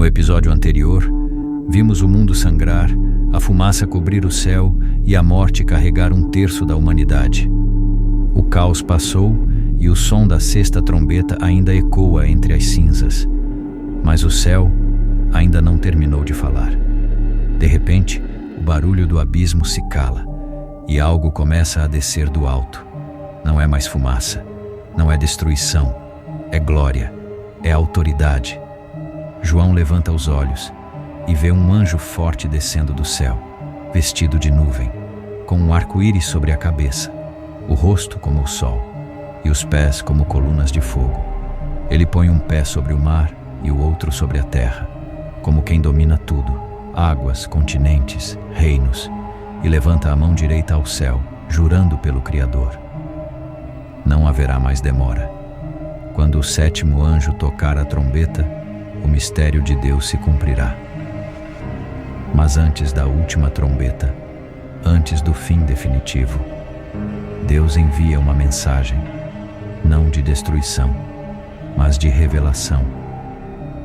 episódio anterior, vimos o mundo sangrar, a fumaça cobrir o céu e a morte carregar 1/3 da humanidade. O caos passou e o som da sexta trombeta ainda ecoa entre as cinzas. Mas o céu ainda não terminou de falar. De repente, o barulho do abismo se cala e algo começa a descer do alto. Não é mais fumaça, não é destruição, é glória, é autoridade. João levanta os olhos e vê um anjo forte descendo do céu, vestido de nuvem, com um arco-íris sobre a cabeça, o rosto como o sol e os pés como colunas de fogo. Ele põe um pé sobre o mar e o outro sobre a terra, como quem domina tudo, águas, continentes, reinos, e levanta a mão direita ao céu, jurando pelo Criador. Não haverá mais demora. Quando o 7º anjo tocar a trombeta, o mistério de Deus se cumprirá. Mas antes da última trombeta, antes do fim definitivo, Deus envia uma mensagem, não de destruição, mas de revelação.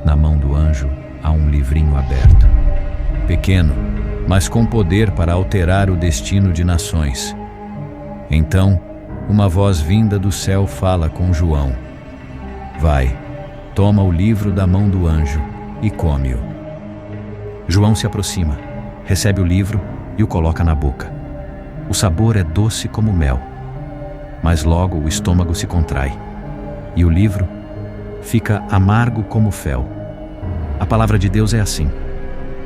Na mão do anjo há um livrinho aberto, pequeno, mas com poder para alterar o destino de nações. Então, uma voz vinda do céu fala com João: vai, toma o livro da mão do anjo e come-o. João se aproxima, recebe o livro e o coloca na boca. O sabor é doce como mel, mas logo o estômago se contrai e o livro fica amargo como fel. A palavra de Deus é assim: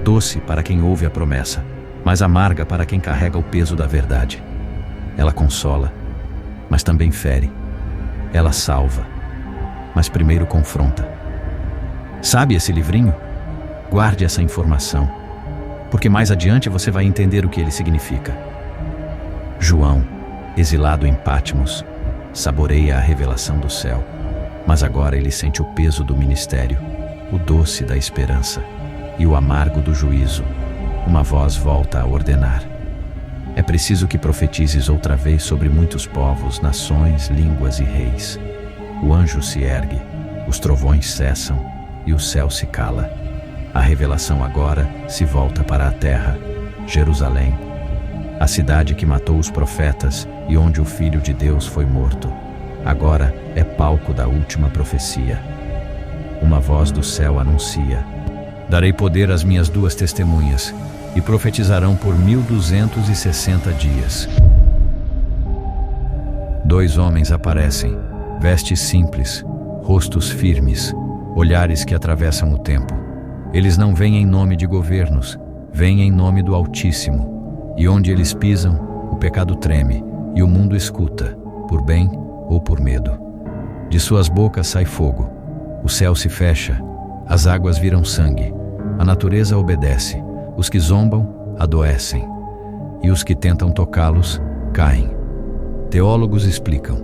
doce para quem ouve a promessa, mas amarga para quem carrega o peso da verdade. Ela consola, mas também fere. Ela salva, mas primeiro confronta. Sabe esse livrinho? Guarde essa informação, porque mais adiante você vai entender o que ele significa. João, exilado em Patmos, saboreia a revelação do céu, mas agora ele sente o peso do ministério, o doce da esperança e o amargo do juízo. Uma voz volta a ordenar: é preciso que profetizes outra vez sobre muitos povos, nações, línguas e reis. O anjo se ergue, os trovões cessam e o céu se cala. A revelação agora se volta para a terra, Jerusalém, a cidade que matou os profetas e onde o Filho de Deus foi morto. Agora é palco da última profecia. Uma voz do céu anuncia: darei poder às minhas 2 testemunhas, e profetizarão por 1260 dias. 2 homens aparecem, vestes simples, rostos firmes, olhares que atravessam o tempo. Eles não vêm em nome de governos, vêm em nome do Altíssimo, e onde eles pisam, o pecado treme, e o mundo escuta, por bem ou por medo. De suas bocas sai fogo, o céu se fecha, as águas viram sangue, a natureza obedece, os que zombam adoecem, e os que tentam tocá-los caem. Teólogos explicam: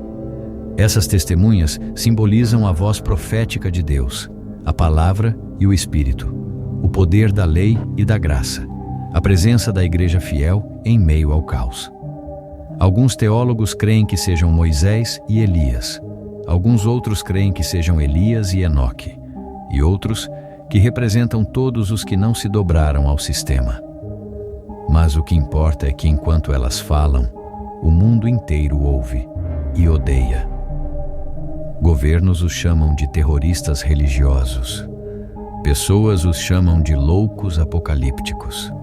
essas testemunhas simbolizam a voz profética de Deus, a palavra e o Espírito, o poder da lei e da graça, a presença da igreja fiel em meio ao caos. Alguns teólogos creem que sejam Moisés e Elias, alguns outros creem que sejam Elias e Enoque, e outros que representam todos os que não se dobraram ao sistema. Mas o que importa é que enquanto elas falam, o mundo inteiro ouve e odeia. Governos os chamam de terroristas religiosos. Pessoas os chamam de loucos apocalípticos.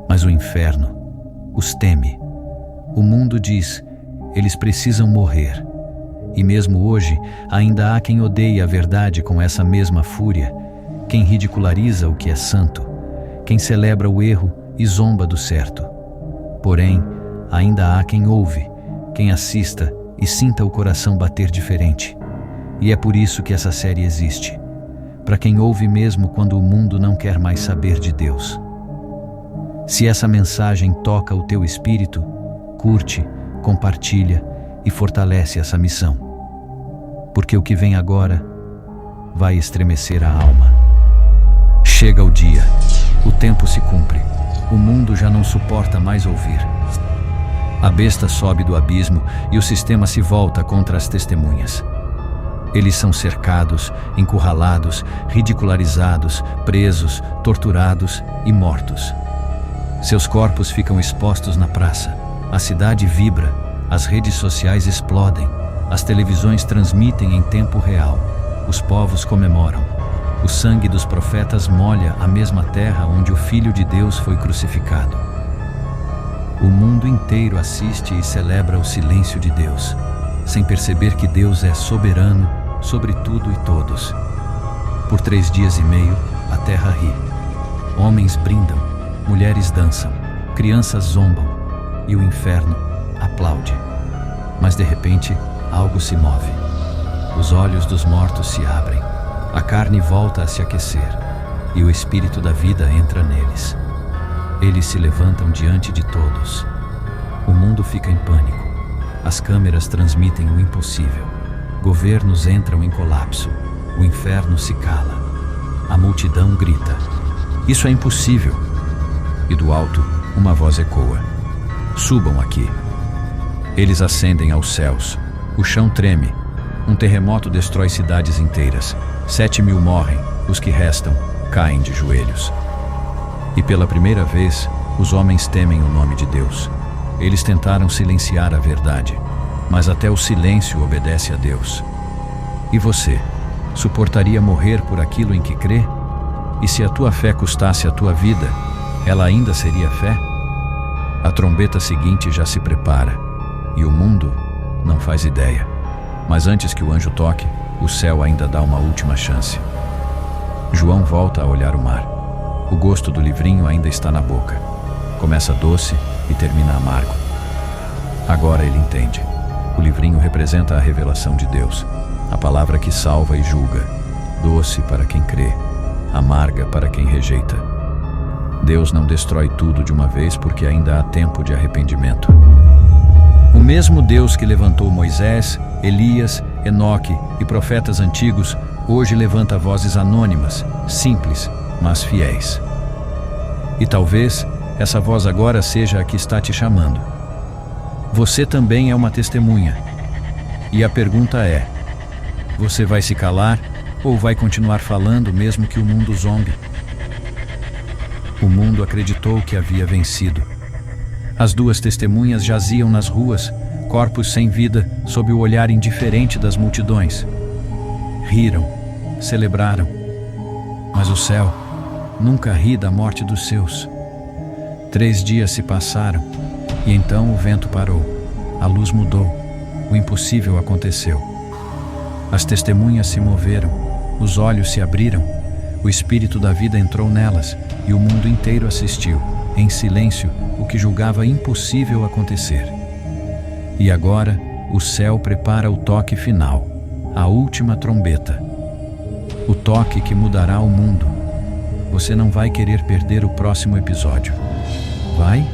Mas o inferno os teme. O mundo diz: eles precisam morrer. E mesmo hoje, ainda há quem odeie a verdade com essa mesma fúria, quem ridiculariza o que é santo, quem celebra o erro e zomba do certo. Porém, ainda há quem ouve, quem assista e sinta o coração bater diferente. E é por isso que essa série existe, para quem ouve mesmo quando o mundo não quer mais saber de Deus. Se essa mensagem toca o teu espírito, curte, compartilha e fortalece essa missão. Porque o que vem agora vai estremecer a alma. Chega o dia, o tempo se cumpre, o mundo já não suporta mais ouvir. A besta sobe do abismo e o sistema se volta contra as testemunhas. Eles são cercados, encurralados, ridicularizados, presos, torturados e mortos. Seus corpos ficam expostos na praça. A cidade vibra, as redes sociais explodem, as televisões transmitem em tempo real. Os povos comemoram. O sangue dos profetas molha a mesma terra onde o Filho de Deus foi crucificado. O mundo inteiro assiste e celebra o silêncio de Deus, sem perceber que Deus é soberano sobre tudo e todos. Por 3 dias e meio, a terra ri. Homens brindam, mulheres dançam, crianças zombam e o inferno aplaude. Mas de repente, algo se move. Os olhos dos mortos se abrem, a carne volta a se aquecer e o espírito da vida entra neles. Eles se levantam diante de todos. O mundo fica em pânico. As câmeras transmitem o impossível. Governos entram em colapso. O inferno se cala. A multidão grita: "Isso é impossível!" E do alto, uma voz ecoa: "Subam aqui." Eles ascendem aos céus. O chão treme. Um terremoto destrói cidades inteiras. 7.000 morrem. Os que restam caem de joelhos. E pela primeira vez, os homens temem o nome de Deus. Eles tentaram silenciar a verdade, mas até o silêncio obedece a Deus. E você, suportaria morrer por aquilo em que crê? E se a tua fé custasse a tua vida, ela ainda seria fé? A trombeta seguinte já se prepara, e o mundo não faz ideia. Mas antes que o anjo toque, o céu ainda dá uma última chance. João volta a olhar o mar. O gosto do livrinho ainda está na boca. Começa doce e termina amargo. Agora ele entende. O livrinho representa a revelação de Deus, a palavra que salva e julga, doce para quem crê, amarga para quem rejeita. Deus não destrói tudo de uma vez porque ainda há tempo de arrependimento. O mesmo Deus que levantou Moisés, Elias, Enoque e profetas antigos, hoje levanta vozes anônimas, simples, mas fiéis. E talvez essa voz agora seja a que está te chamando. Você também é uma testemunha. E a pergunta é: você vai se calar ou vai continuar falando mesmo que o mundo zombe? O mundo acreditou que havia vencido. As 2 testemunhas jaziam nas ruas, corpos sem vida, sob o olhar indiferente das multidões. Riram, celebraram, mas o céu nunca ri da morte dos seus. 3 dias se passaram, e então o vento parou, a luz mudou, o impossível aconteceu. As testemunhas se moveram, os olhos se abriram, o espírito da vida entrou nelas, e o mundo inteiro assistiu, em silêncio, o que julgava impossível acontecer. E agora, o céu prepara o toque final, a última trombeta. O toque que mudará o mundo. Você não vai querer perder o próximo episódio. Vai?